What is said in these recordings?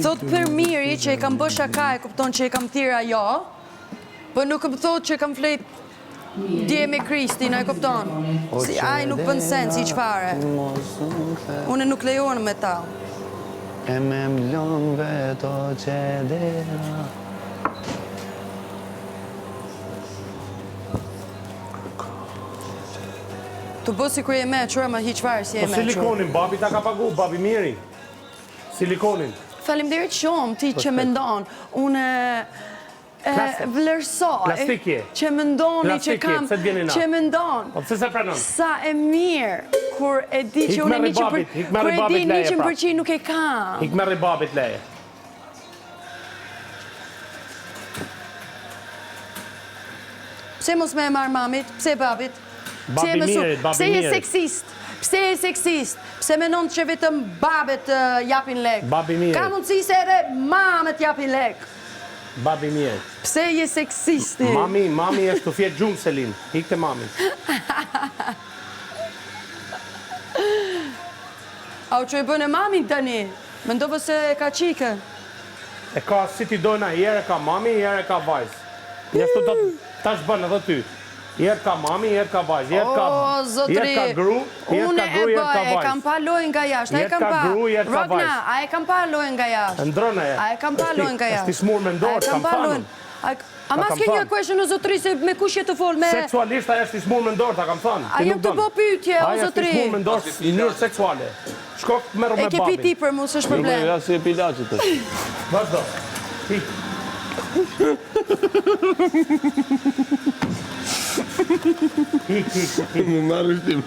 Thot për miri që i kam bë shaka, e kupton që i kam thira jo, për nuk më thot që kam flet dje me Kristin, e kupton? Si aj nuk bën sens i qfare. Une nuk lejon me ta. E me mlon veto që dera. Tu bë si kur je me qëra, ma hi qfarë si je me qëra. Silikonin, babi ta ka pagu, babi miri. Silikonin. Falemderit shumë, ti që me ndonë. Une vlerësoj. Plastikje. Që me ndoni që kam. Që me ndonë. Po pëse se pranon? Sa e mirë, kur e di që unë e 100% nuk e kam. Ik me ribabit leje. Pse mos me e marë mamit? Pse babit? Babi mirit, babi Pse je mirit. seksist? Pse je seksist? Pse menon që vetëm babet japin lek? Babi mirit. Ka mundësi se edhe mamet japin lek. Babi mirit. Pse je seksisti? Mami është të fjetë gjumë, Selin. Hikte mami. Au që e bënë e mamin tani? Mendove se ka qike? E ka si ti dojna, jere ka mami, jere ka vajzë. Njështu do tash bënë edhe ty. Jere ka mami, jere ka vajzë. Jere ka gru, Une e kam pa lojnë nga jashtë. Jere ka gru, jere ka vajzë. Rogna, a e kam pa lojnë nga jashtë. Ndrone e. A e kam pa lojnë nga jashtë. Esti smur me ndorë, kam thanë. A mas ke një question o zotri se me kush je të folë me... Seksualisht aja është i smur me ndorë, ta kam thanë. A jem të bo pytje o Aja është i zotri. smur me ndorë i njërë seksuale. Shko merë me E babin. ke piti për mu, s'është problem. Ja si e pilaqit të. Vazhdo. Hik. Hik. Më marrë shtim.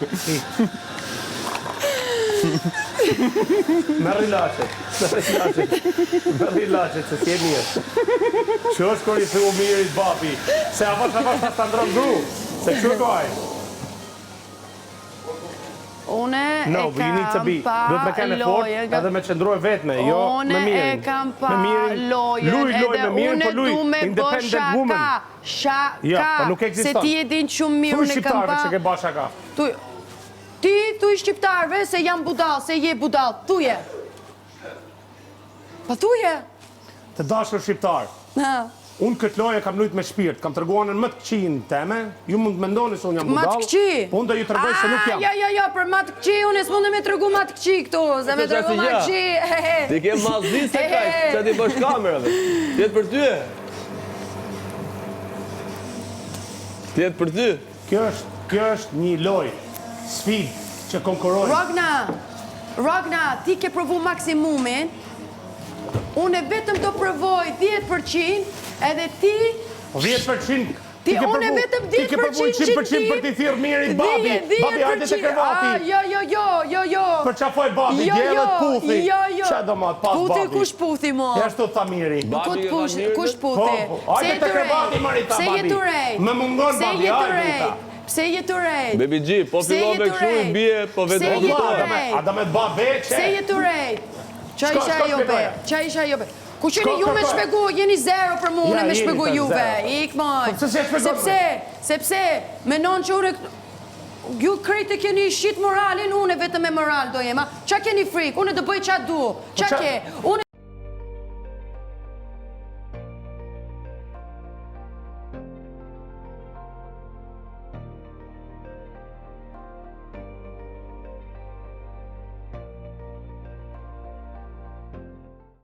Merri lachet, se s'je mirë. Që është kër i thë u mirit babi, se avash ta ndronë gru, se që kaj. Une e No, but you need to be. kam Do të me pa kene fort, lojën. edhe me qëndroj vetme, jo me Une mirin. e kam pa Me mirin. lojën, Luj me edhe mirin, une po luj. du me bë Independent woman. shaka. Ja, po nuk Se ekziston. ti e din shumë mirë, Thuj une kam shqiptarve pa... që ke ba shaka. Ti thuj shqiptarve se jam budal, se je budal. Thuje. Pa thuje. Të dashur shqiptar, unë këtë loje kam lujt me shpirt, kam tërguanën më të këqin teme, ju mund të mendoni se unë jam budal. Ma të këqi? Po unë do ju tërgoj se nuk jam. Jo, për ma të këqi, unë e s'mund me të regu ma të këqi këtu, se me të regu ma të këqi. Ti ke mazdi se kaj, që ti bësh kamerave. Tjetë për ty e? Tjetë për ty? Kjo është një loj, sfid që konkurojnë. Rogna, ti ke provu maksimumin, unë e vetëm të provoj 10%, edhe ti... 10%? Unë e vetëm 10% Ti ke provu 100% për t'i thirë mirit babi. Babi, hajde të krevati. Jo. Për qafoj babi, djelët puthi. Qa do ma të pas babi? Puthi kush puthi, mo? Jashtu tha miri. Kush puthi? Hajde të krevati, marita babi. Me mungon babi, hajde ta. Pse je të rejt? Baby G, po fillon me këshu i bje, po vetë Pse je të auditor. rejt? Ada me ba veqe. Pse je të rejt? Qa isha jobe? Ku qeni ju me shpegu, jeni zero për mu, unë me shpegu juve. Ik moj. Sepse, menon që unë... Ju krejtë keni shqit moralin, unë vetëm me moral do jema. Qa keni frik? Unë dhe bëj qa du. Qa ke?